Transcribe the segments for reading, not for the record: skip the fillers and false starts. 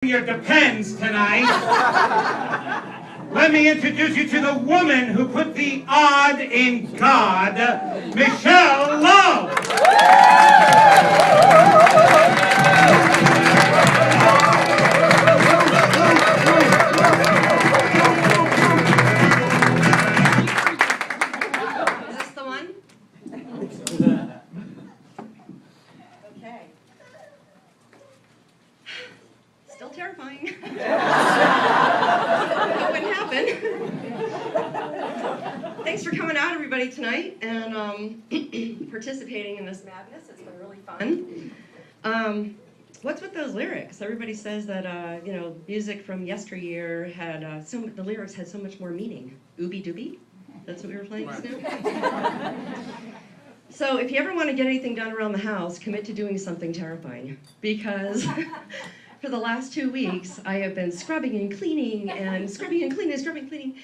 Your depends tonight. Let me introduce you to the woman who put the odd in God, Michelle Lowe. Is this the one? Okay. Still terrifying. That wouldn't happen. Thanks for coming out, everybody, tonight and participating in this madness. It's been really fun. What's with those lyrics? Everybody says that music from yesteryear had the lyrics had so much more meaning. Ooby dooby? That's what we were playing just now? So if you ever want to get anything done around the house, commit to doing something terrifying. Because for the last 2 weeks, I have been scrubbing and cleaning and scrubbing and cleaning and scrubbing and cleaning.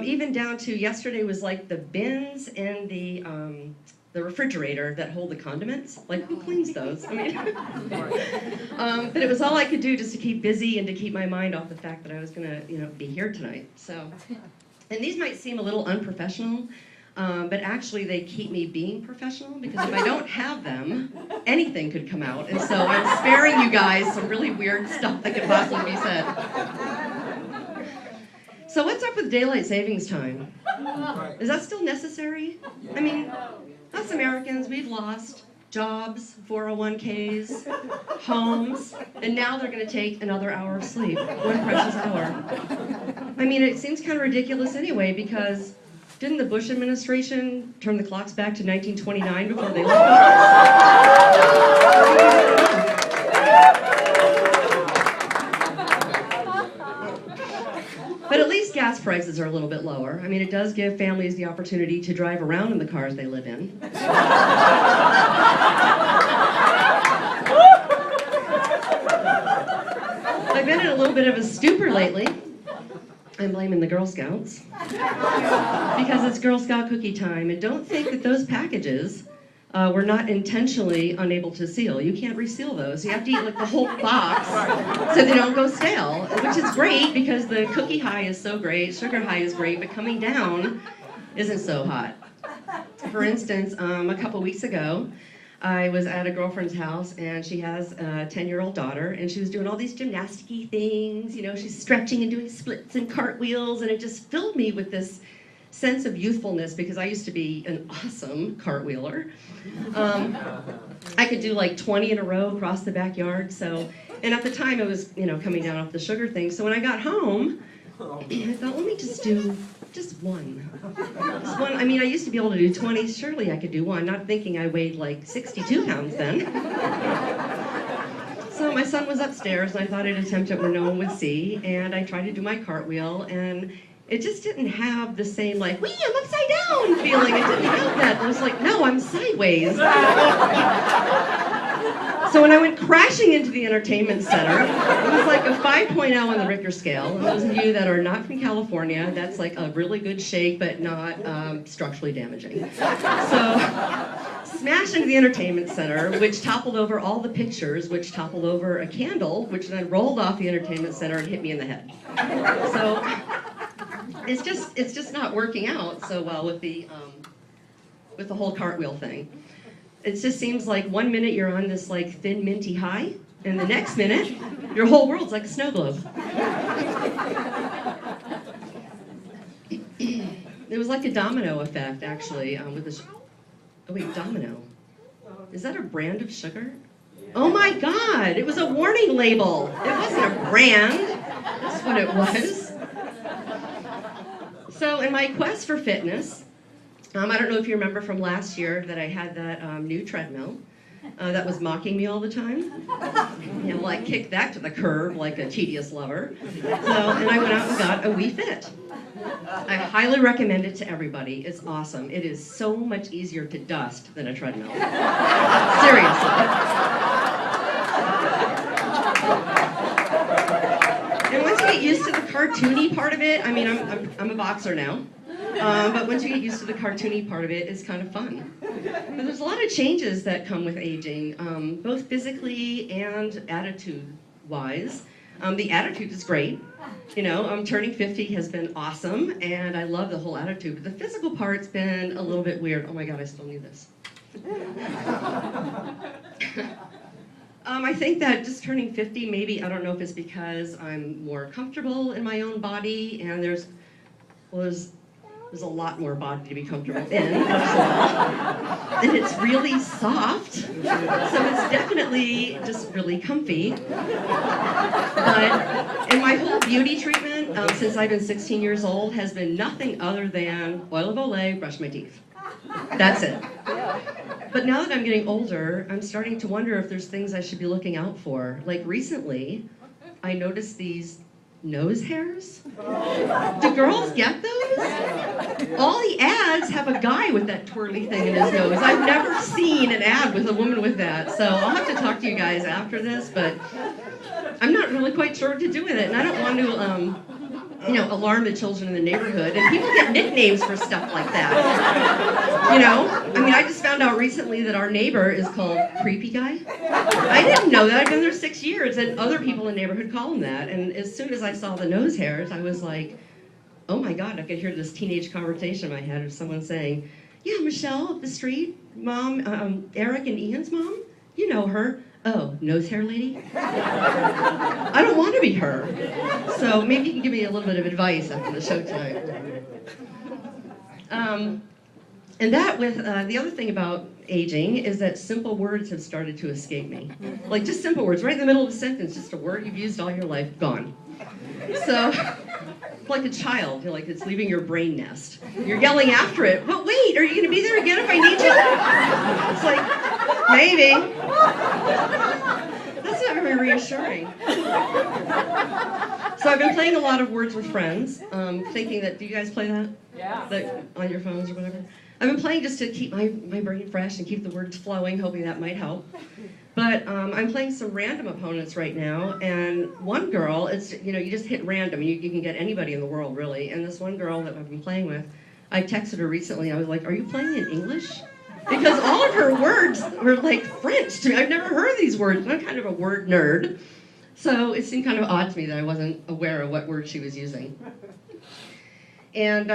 Even down to yesterday was like the bins in the refrigerator that hold the condiments. Like, who cleans those? I mean, but it was all I could do just to keep busy and to keep my mind off the fact that I was going to, be here tonight. So, and these might seem a little unprofessional, but actually they keep me being professional, because if I don't have them, anything could come out. And so I'm sparing you guys some really weird stuff that could possibly be said. So what's up with daylight savings time? Is that still necessary? I mean, us Americans, we've lost jobs, 401ks, homes, and now they're going to take another hour of sleep, one precious hour. I mean, it seems kind of ridiculous anyway, because didn't the Bush administration turn the clocks back to 1929 before they left office? But at least gas prices are a little bit lower. I mean, it does give families the opportunity to drive around in the cars they live in. I've been in a little bit of a stupor lately. I'm blaming the Girl Scouts. Because it's Girl Scout cookie time. And don't think that those packages were not intentionally unable to seal. You can't reseal those. You have to eat like the whole box so they don't go stale, which is great because the cookie high is so great, sugar high is great, but coming down isn't so hot. For instance, a couple weeks ago, I was at a girlfriend's house, and she has a 10-year-old daughter, and she was doing all these gymnastic-y things. She's stretching and doing splits and cartwheels, and it just filled me with this sense of youthfulness, because I used to be an awesome cartwheeler. I could do like 20 in a row across the backyard. And at the time it was, coming down off the sugar thing. So when I got home, I thought, let me just do just one. Just one. I mean, I used to be able to do 20. Surely I could do one, not thinking I weighed like 62 pounds then. So my son was upstairs, and I thought I'd attempt it where no one would see. And I tried to do my cartwheel, and it just didn't have the same, like, wee, I'm upside down feeling. It didn't have that. It was like, no, I'm sideways. So when I went crashing into the entertainment center, it was like a 5.0 on the Richter scale. And those of you that are not from California, that's like a really good shake, but not structurally damaging. So, smashed into the entertainment center, which toppled over all the pictures, which toppled over a candle, which then rolled off the entertainment center and hit me in the head. So, it's just not working out so well with the whole cartwheel thing. It just seems like 1 minute you're on this like thin minty high, and the next minute your whole world's like a snow globe. It was like a domino effect, actually, with the. Oh wait, Domino. Is that a brand of sugar? Oh my God! It was a warning label. It wasn't a brand. That's what it was. So in my quest for fitness, I don't know if you remember from last year that I had that new treadmill that was mocking me all the time. Well, I kicked that to the curb like a tedious lover. And I went out and got a Wii Fit. I highly recommend it to everybody. It's awesome. It is so much easier to dust than a treadmill. Seriously. And once you get used to the cartoony part of it, I mean, I'm a boxer now. But once you get used to the cartoony part of it, it's kind of fun. But there's a lot of changes that come with aging, both physically and attitude-wise. The attitude is great. You know, turning 50 has been awesome, and I love the whole attitude. But the physical part's been a little bit weird. Oh my God, I still need this. I think that just turning 50, maybe, I don't know if it's because I'm more comfortable in my own body, and there's a lot more body to be comfortable in, first of all. And it's really soft, so it's definitely just really comfy. But in my whole beauty treatment, since I've been 16 years old, has been nothing other than oil of Olay, brush my teeth. That's it. But now that I'm getting older, I'm starting to wonder if there's things I should be looking out for. Like recently, I noticed these nose hairs. Do girls get those? All the ads have a guy with that twirly thing in his nose. I've never seen an ad with a woman with that. So I'll have to talk to you guys after this, but I'm not really quite sure what to do with it. And I don't want to, alarm the children in the neighborhood. And people get nicknames for stuff like that. You know? I mean, I just found out recently that our neighbor is called Creepy Guy. I didn't know that. I've been there 6 years, and other people in the neighborhood call him that. And as soon as I saw the nose hairs, I was like, oh my God, I could hear this teenage conversation I had of someone saying, yeah, Michelle up the street, Mom, Eric and Ian's mom, you know her. Oh, nose hair lady? I don't want to be her. So maybe you can give me a little bit of advice after the show tonight. And that with, the other thing about aging is that simple words have started to escape me. Like just simple words, right in the middle of a sentence, just a word you've used all your life, gone. So, like a child, you're like it's leaving your brain nest. You're yelling after it, but wait, are you gonna be there again if I need you? It's like, maybe. That's not very reassuring. So I've been playing a lot of Words with Friends, thinking that, do you guys play that? Yeah. Like, on your phones or whatever? I've been playing just to keep my brain fresh and keep the words flowing, hoping that might help. But I'm playing some random opponents right now, and one girl, it's, you just hit random, and you can get anybody in the world, really. And this one girl that I've been playing with, I texted her recently, I was like, are you playing in English? Because all of her words were like French to me. I've never heard these words, and I'm kind of a word nerd. So it seemed kind of odd to me that I wasn't aware of what word she was using. And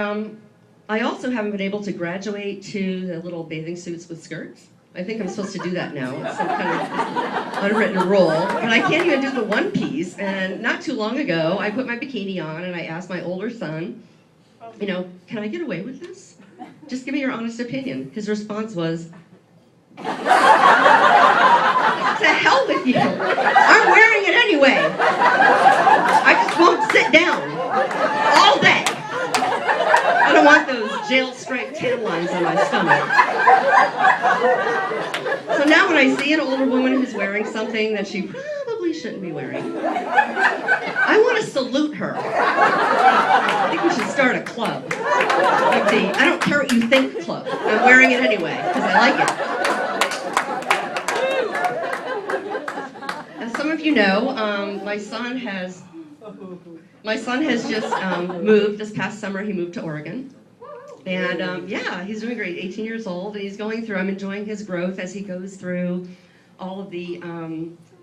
I also haven't been able to graduate to the little bathing suits with skirts. I think I'm supposed to do that now. It's some kind of unwritten rule. But I can't even do the one piece. And not too long ago, I put my bikini on and I asked my older son, can I get away with this? Just give me your honest opinion. His response was, to hell with you. I'm wearing it anyway. I just won't sit down all day. I don't want those jail-striped tan lines on my stomach. So now when I see an older woman who's wearing something that she probably shouldn't be wearing, I want to salute her. I think we should start a club. Like the I don't care what you think club. I'm wearing it anyway, because I like it. As some of you know, my son has just moved. This past summer, he moved to Oregon. And he's doing great, 18 years old, and he's going through, I'm enjoying his growth as he goes through all of the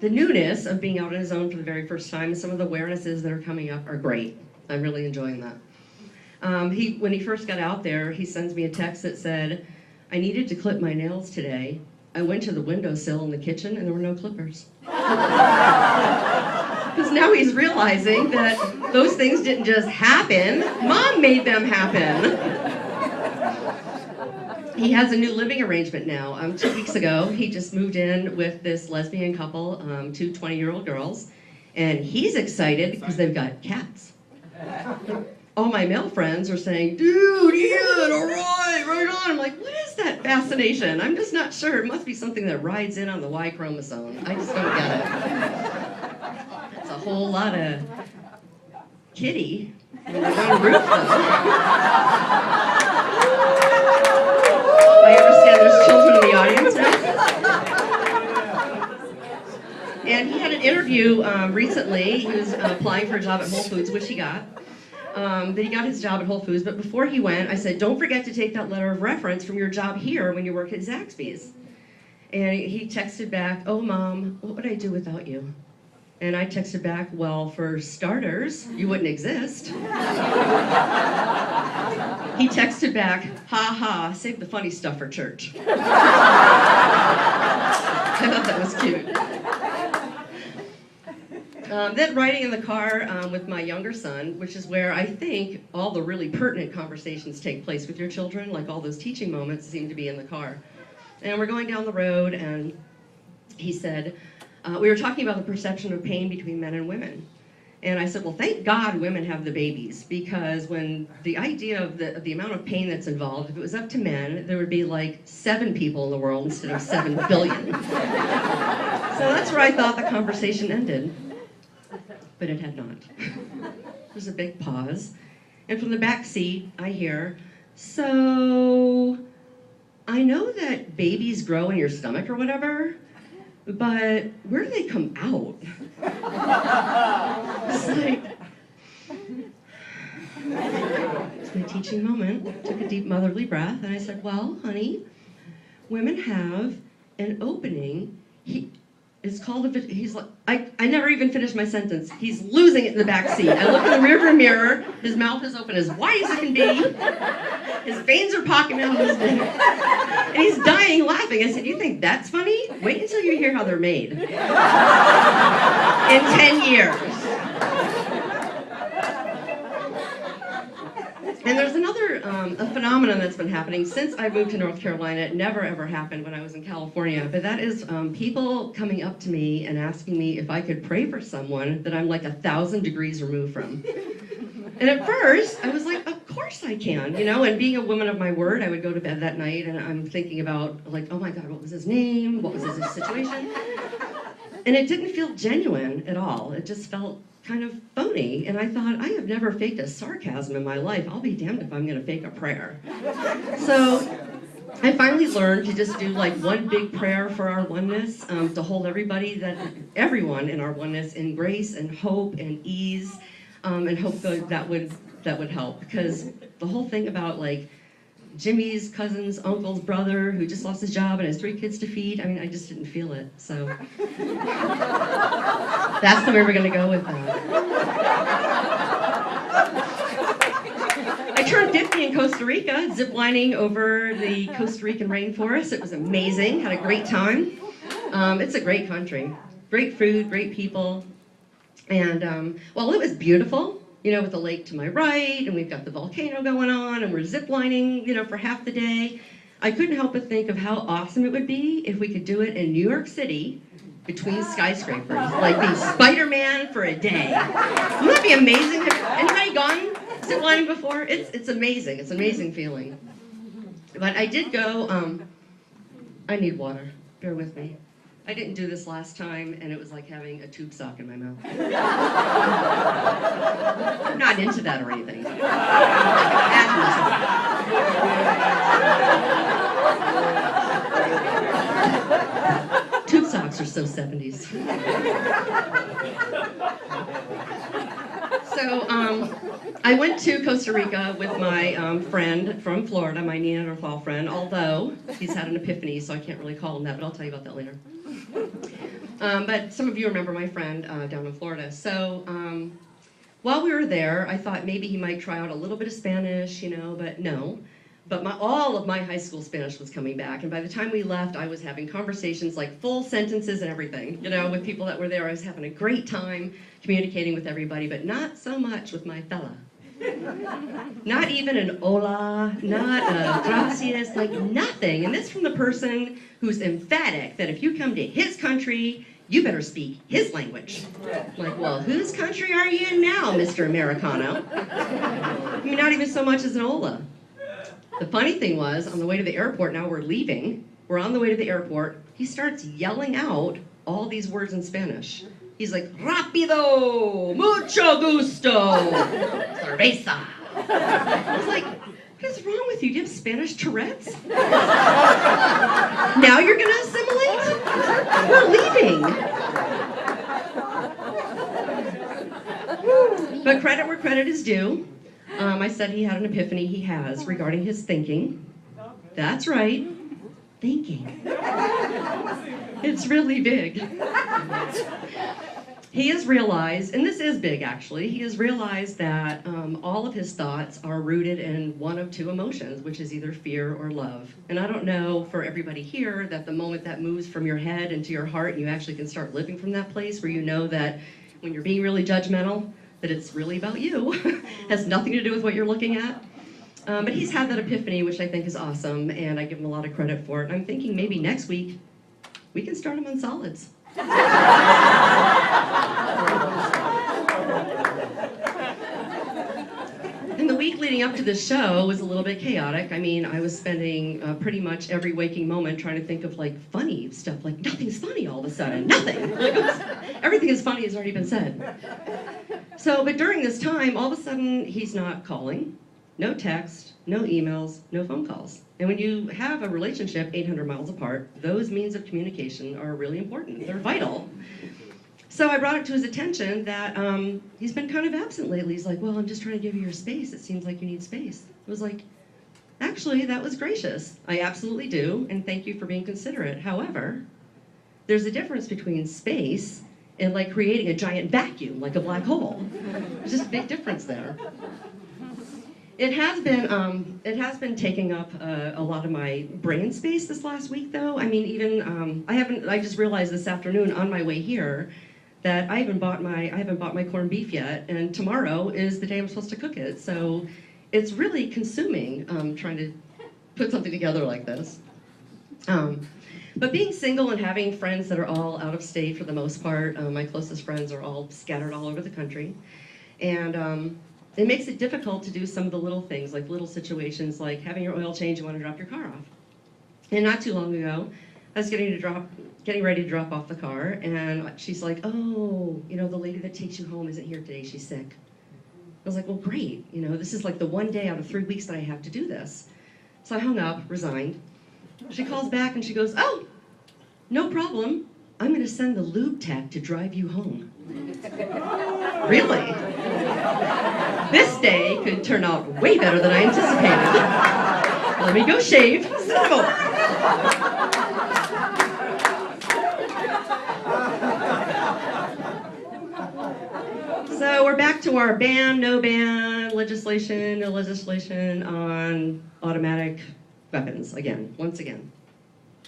newness of being out on his own for the very first time, and some of the awarenesses that are coming up are great. I'm really enjoying that. When he first got out there, he sends me a text that said, I needed to clip my nails today. I went to the windowsill in the kitchen and there were no clippers. Because now he's realizing that those things didn't just happen, Mom made them happen. He has a new living arrangement now. 2 weeks ago, he just moved in with this lesbian couple, two 20-year-old girls, and he's excited because they've got cats. All my male friends are saying, dude, Ian, all right, right on. I'm like, what is that fascination? I'm just not sure. It must be something that rides in on the Y chromosome. I just don't get it. It's a whole lot of kitty on the one roof, though. I understand there's children in the audience now. And he had an interview recently. He was applying for a job at Whole Foods, which he got. Then he got his job at Whole Foods, but before he went, I said, don't forget to take that letter of reference from your job here when you work at Zaxby's. And he texted back, oh, Mom, what would I do without you? And I texted back, well, for starters, you wouldn't exist. He texted back, ha ha, save the funny stuff for church. I thought that was cute. Then riding in the car with my younger son, which is where I think all the really pertinent conversations take place with your children, like all those teaching moments seem to be in the car. And we're going down the road, and he said, we were talking about the perception of pain between men and women. And I said, well, thank God women have the babies, because when the idea of the amount of pain that's involved, if it was up to men, there would be like 7 people in the world instead of 7 billion. So that's where I thought the conversation ended. But it had not. There's a big pause. And from the back seat, I hear, so I know that babies grow in your stomach or whatever, but where do they come out? It's like, it's my teaching moment. Took a deep motherly breath, and I said, well, honey, women have an opening. It's called he's like, I never even finished my sentence. He's losing it in the back seat. I look in the rearview mirror, his mouth is open as wide as it can be. His veins are popping out of his neck. And he's dying laughing. I said, you think that's funny? Wait until you hear how they're made. In 10 years. And there's another a phenomenon that's been happening since I moved to North Carolina. It never ever happened when I was in California, but that is people coming up to me and asking me if I could pray for someone that I'm like 1,000 degrees removed from. And at first, I was like, of course I can, you know, and being a woman of my word, I would go to bed that night and I'm thinking about like, oh my God, what was his name? What was his situation? And it didn't feel genuine at all. It just felt kind of phony. And I thought, I have never faked a sarcasm in my life. I'll be damned if I'm going to fake a prayer. So I finally learned to just do like one big prayer for our oneness, to hold everyone in our oneness in grace and hope and ease, and hope that would help. Because the whole thing about like Jimmy's cousin's uncle's brother who just lost his job and has 3 kids to feed, I mean, I just didn't feel it. So that's the way we're going to go with that. I turned 50 in Costa Rica, ziplining over the Costa Rican rainforest. It was amazing. Had a great time. It's a great country. Great food, great people. And while it was beautiful, you know, with the lake to my right, and we've got the volcano going on, and we're ziplining, you know, for half the day, I couldn't help but think of how awesome it would be if we could do it in New York City between skyscrapers, like be Spider-Man for a day. Wouldn't that be amazing? Anybody gone ziplining before? It's amazing. It's an amazing feeling. But I did go, I need water. Bear with me. I didn't do this last time, and it was like having a tube sock in my mouth. I'm not into that or anything. Tube socks are so 70s. So I went to Costa Rica with my friend from Florida, my Neanderthal friend, although he's had an epiphany, so I can't really call him that, but I'll tell you about that later. But some of you remember my friend down in Florida. So while we were there, I thought maybe he might try out a little bit of Spanish, you know, but no. But all of my high school Spanish was coming back, and by the time we left, I was having conversations, like full sentences and everything, you know, with people that were there. I was having a great time communicating with everybody, but not so much with my fella. Not even an hola, not a gracias, like nothing. And this from the person who's emphatic that if you come to his country, you better speak his language. Like, well, whose country are you in now, Mr. Americano? I mean, not even so much as an hola. The funny thing was, on the way to the airport, now we're leaving, we're on the way to the airport, he starts yelling out all these words in Spanish. He's like, rápido, mucho gusto, cerveza. I was like, what is wrong with you? Do you have Spanish Tourette's? Now you're going to assimilate? We're leaving. But credit where credit is due. I said he had an epiphany. He has, regarding his thinking. That's right, thinking. It's really big. He has realized, and this is big actually, he has realized that all of his thoughts are rooted in one of two emotions, which is either fear or love. And I don't know for everybody here that the moment that moves from your head into your heart and you actually can start living from that place where you know that when you're being really judgmental, that it's really about you, has nothing to do with what you're looking at. But he's had that epiphany, which I think is awesome, and I give him a lot of credit for it. I'm thinking maybe next week we can start him on solids. And the week leading up to this show was a little bit chaotic. I mean, I was spending pretty much every waking moment trying to think of like funny stuff. Like nothing's funny all of a sudden. Nothing. Like, everything is funny has already been said. So, but during this time, all of a sudden, he's not calling. No text, no emails, no phone calls. And when you have a relationship 800 miles apart, those means of communication are really important. They're vital. So I brought it to his attention that he's been kind of absent lately. He's like, well, I'm just trying to give you your space. It seems like you need space. I was like, actually, that was gracious. I absolutely do, and thank you for being considerate. However, there's a difference between space and like creating a giant vacuum, like a black hole. There's just a big difference there. It has been taking up a lot of my brain space this last week, though. I mean, even I just realized this afternoon on my way here that I haven't bought my corned beef yet, and tomorrow is the day I'm supposed to cook it. So it's really consuming trying to put something together like this. But being single and having friends that are all out of state for the most part, my closest friends are all scattered all over the country, and it makes it difficult to do some of the little things, like little situations like having your oil change, you want to drop your car off. And not too long ago, I was getting ready to drop off the car, and she's like, oh, you know, the lady that takes you home isn't here today, she's sick. I was like, well, great, you know, this is like the one day out of 3 weeks that I have to do this. So I hung up, resigned. She calls back and she goes, oh, no problem. I'm going to send the lube tech to drive you home. Really? This day could turn out way better than I anticipated. Let me go shave, send him over. So we're back to our ban, no ban, legislation, no legislation on automatic weapons again, once again.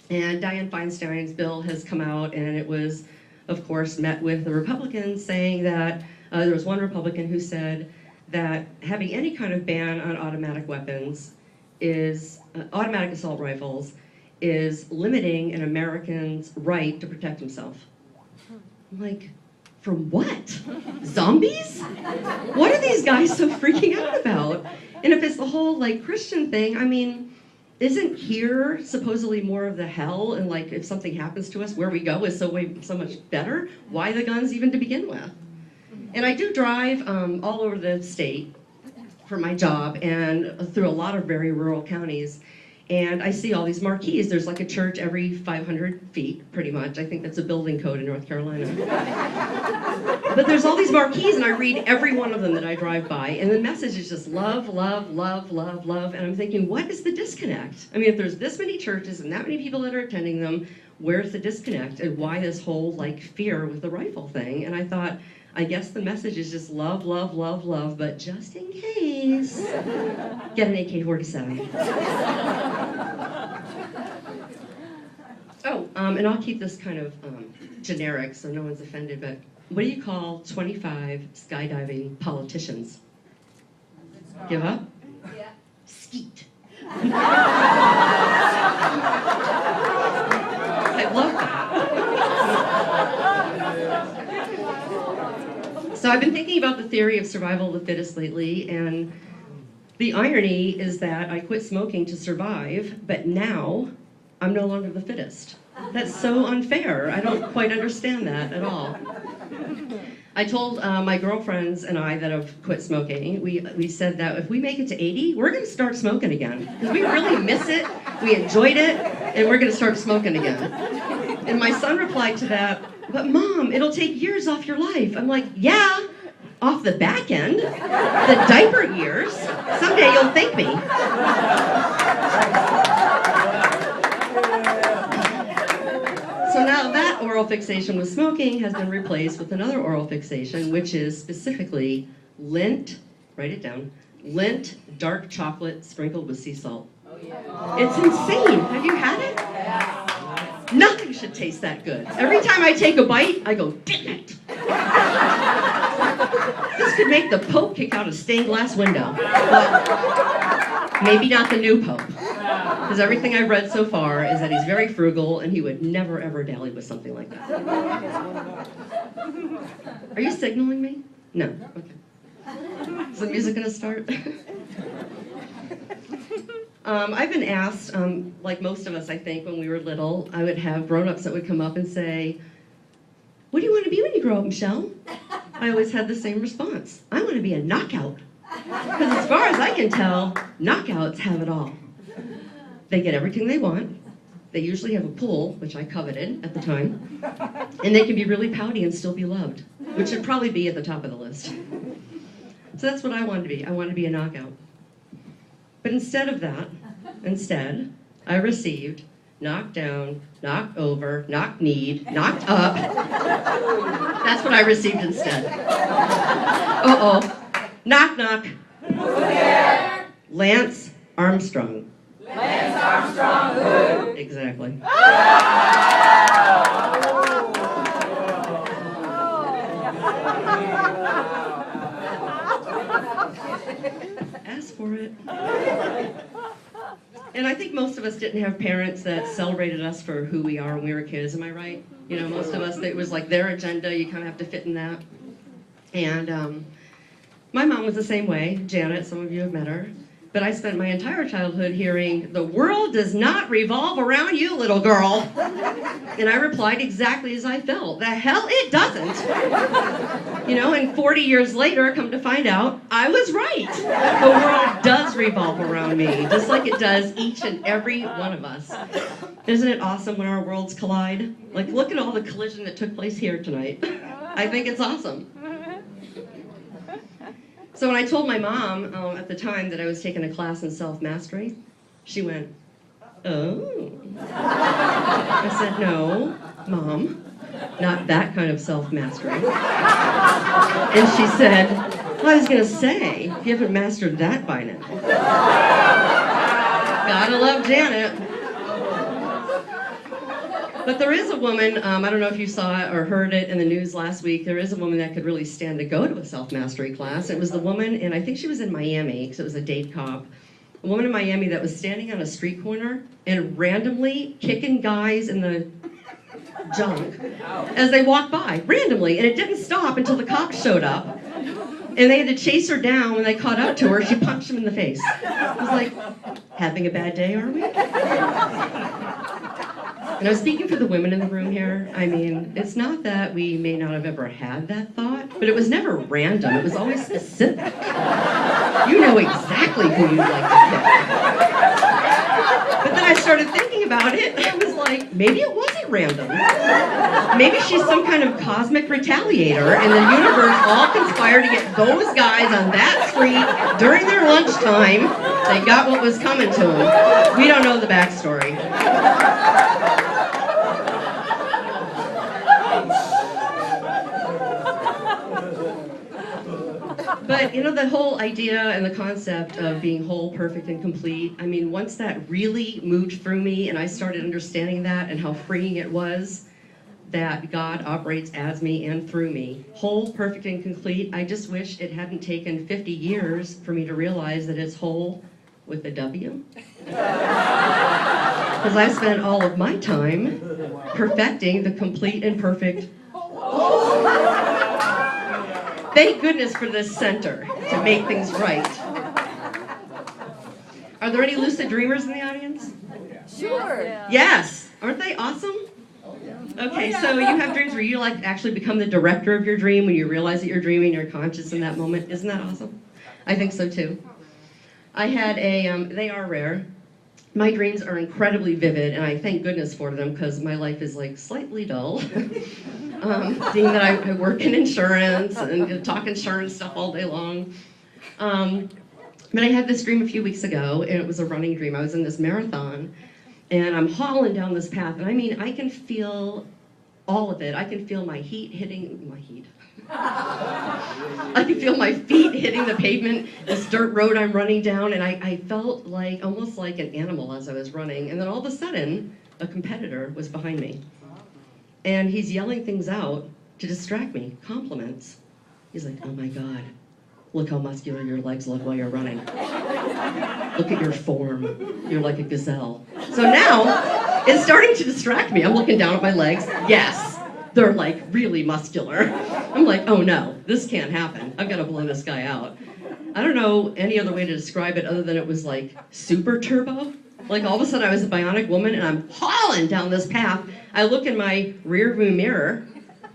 And Dianne Feinstein's bill has come out, and it was, of course, met with the Republicans saying that there was one Republican who said that having any kind of ban on automatic weapons is, automatic assault rifles, is limiting an American's right to protect himself. I'm like, from what? Zombies? What are these guys so freaking out about? And if it's the whole like Christian thing, I mean, isn't here supposedly more of the hell, and like if something happens to us, where we go is so much better? Why the guns even to begin with? And I do drive all over the state for my job and through a lot of very rural counties. And I see all these marquees. There's like a church every 500 feet, pretty much. I think that's a building code in North Carolina. But there's all these marquees, and I read every one of them that I drive by. And the message is just love, love, love, love, love. And I'm thinking, what is the disconnect? I mean, if there's this many churches and that many people that are attending them, where's the disconnect? And why this whole like fear with the rifle thing? And I thought, I guess the message is just love, love, love, love, but just in case, get an AK-47. Oh, and I'll keep this kind of generic so no one's offended, but what do you call 25 skydiving politicians? Give up? Yeah. Skeet. I love that. So I've been thinking about the theory of survival of the fittest lately, and the irony is that I quit smoking to survive, but now I'm no longer the fittest. That's so unfair. I don't quite understand that at all. I told my girlfriends and I that have quit smoking, we said that if we make it to 80, we're going to start smoking again. Because we really miss it, we enjoyed it, and we're going to start smoking again. And my son replied to that, but Mom, it'll take years off your life. I'm like, yeah, off the back end, the diaper years. Someday you'll thank me. So now that or oral fixation with smoking has been replaced with another oral fixation, which is specifically Lindt, write it down, Lindt dark chocolate sprinkled with sea salt. Oh, yeah. It's insane. Have you had it? Nothing should taste that good. Every time I take a bite, I go, damn it. This could make the Pope kick out a stained glass window. But maybe not the new Pope. Because everything I've read so far is that he's very frugal and he would never ever dally with something like that. Are you signaling me? No. Okay. Is the music going to start? I've been asked, like most of us, I think, when we were little, I would have grown-ups that would come up and say, what do you want to be when you grow up, Michelle? I always had the same response. I want to be a knockout. Because as far as I can tell, knockouts have it all. They get everything they want. They usually have a pool, which I coveted at the time. And they can be really pouty and still be loved, which should probably be at the top of the list. So that's what I wanted to be. I wanted to be a knockout. But instead of that, I received knocked down, knocked over, knock-kneed, knocked up. That's what I received instead. Uh-oh. Knock, knock. Who's there? Lance Armstrong. Lance Armstrong who? Exactly. Ask for it. And I think most of us didn't have parents that celebrated us for who we are when we were kids, am I right? You know, most of us, it was like their agenda, you kind of have to fit in that. And my mom was the same way, Janet, some of you have met her. But I spent my entire childhood hearing, the world does not revolve around you, little girl. And I replied exactly as I felt. The hell it doesn't. You know, and 40 years later, come to find out, I was right. The world does revolve around me, just like it does each and every one of us. Isn't it awesome when our worlds collide? Like, look at all the collision that took place here tonight. I think it's awesome. So when I told my mom at the time that I was taking a class in self-mastery, she went, oh. I said, no, Mom, not that kind of self-mastery. And she said, well, I was going to say, you haven't mastered that by now. Gotta love Janet. But there is a woman, I don't know if you saw it or heard it in the news last week, there is a woman that could really stand to go to a self-mastery class. It was the woman, and I think she was in Miami, because it was a date cop. A woman in Miami that was standing on a street corner and randomly kicking guys in the junk as they walked by, randomly. And it didn't stop until the cops showed up. And they had to chase her down. When they caught up to her, she punched him in the face. I was like, having a bad day, are we? And I was speaking for the women in the room here. I mean, it's not that we may not have ever had that thought, but it was never random. It was always specific. You know exactly who you'd like to pick. But then I started thinking about it, and I was like, maybe it wasn't random. Maybe she's some kind of cosmic retaliator, and the universe all conspired to get those guys on that street during their lunchtime. They got what was coming to them. We don't know the backstory. But, you know, the whole idea and the concept of being whole, perfect, and complete, I mean, once that really moved through me and I started understanding that and how freeing it was that God operates as me and through me, whole, perfect, and complete, I just wish it hadn't taken 50 years for me to realize that it's whole with a W. Because I spent all of my time perfecting the complete and perfect whole. Thank goodness for this center to make things right. Are there any lucid dreamers in the audience? Sure. Yes. Aren't they awesome? Okay, so you have dreams where you like actually become the director of your dream when you realize that you're dreaming, you're conscious in that moment. Isn't that awesome? I think so too. I had they are rare. My dreams are incredibly vivid, and I thank goodness for them because my life is like slightly dull. Being that I work in insurance and talk insurance stuff all day long. But I had this dream a few weeks ago, and it was a running dream. I was in this marathon, and I'm hauling down this path, and I mean, I can feel all of it. I can feel my heat hitting my heat. I can feel my feet hitting the pavement, this dirt road I'm running down, and I felt like almost like an animal as I was running. And then all of a sudden, a competitor was behind me. And he's yelling things out to distract me, compliments. He's like, oh my God, look how muscular your legs look while you're running. Look at your form. You're like a gazelle. So now, it's starting to distract me. I'm looking down at my legs. Yes, they're like really muscular. I'm like, oh no, this can't happen. I've got to blow this guy out. I don't know any other way to describe it other than it was like super turbo. Like all of a sudden I was a bionic woman and I'm hauling down this path. I look in my rear view mirror.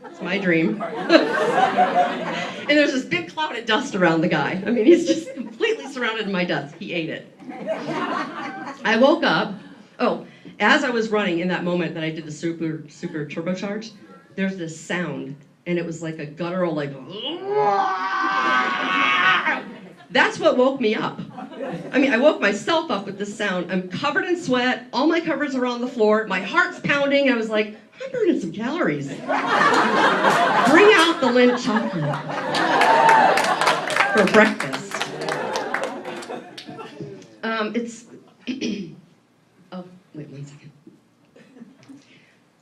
It's my dream. And there's this big cloud of dust around the guy. I mean, he's just completely surrounded in my dust. He ate it. I woke up. Oh, as I was running in that moment that I did the super turbocharged, there's this sound, and it was like a guttural, like, that's what woke me up. I mean, I woke myself up with this sound. I'm covered in sweat, all my covers are on the floor, my heart's pounding, I was like, I'm burning some calories. Bring out the Lindt chocolate for breakfast. Oh, wait 1 second.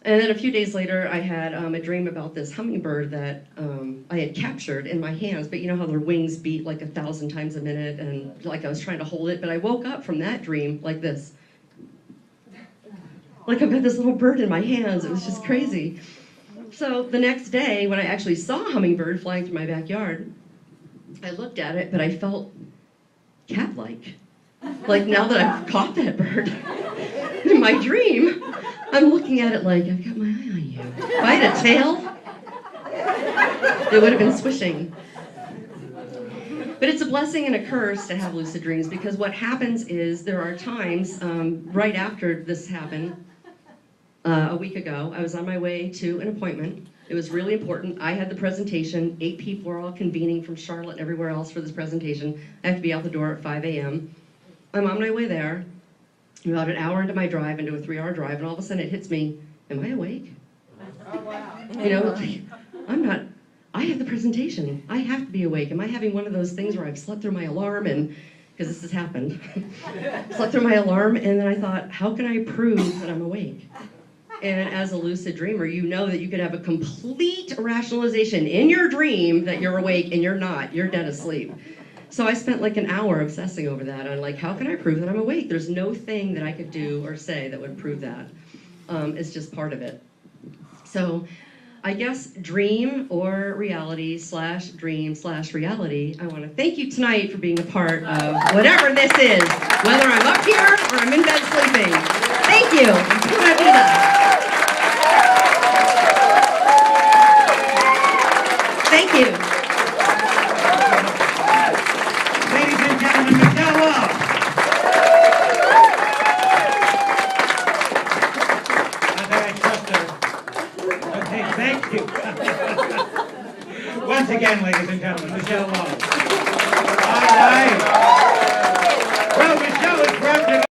And then a few days later, I had a dream about this hummingbird that I had captured in my hands, but you know how their wings beat like 1,000 times a minute, and like I was trying to hold it, but I woke up from that dream like this. Like I've got this little bird in my hands. It was just crazy. So the next day, when I actually saw a hummingbird flying through my backyard, I looked at it, but I felt cat-like. Like now that I've caught that bird in my dream, I'm looking at it like, I've got my eye on you. If I had a tail, it would have been swishing. But it's a blessing and a curse to have lucid dreams, because what happens is there are times, right after this happened, a week ago, I was on my way to an appointment. It was really important. I had the presentation. 8 people were all convening from Charlotte and everywhere else for this presentation. I have to be out the door at 5 a.m. I'm on my way there. I'm about an hour into my drive, into a 3-hour drive, and all of a sudden it hits me, am I awake? Oh, wow. You know, like, I have the presentation. I have to be awake. Am I having one of those things where I've slept through my alarm and, because this has happened, slept through my alarm, and then I thought, how can I prove that I'm awake? And as a lucid dreamer, you know that you could have a complete rationalization in your dream that you're awake and you're not. You're dead asleep. So I spent like an hour obsessing over that. I'm like, how can I prove that I'm awake? There's no thing that I could do or say that would prove that. It's just part of it. So I guess dream or reality / dream / reality, I want to thank you tonight for being a part of whatever this is, whether I'm up here or I'm in bed sleeping. Thank you. Pura vida. Thank you. Ladies and gentlemen, Michelle Love. Not that I trust her. Okay, thank you. Once again, ladies and gentlemen, Michelle Love. All right. Well, Michelle is representing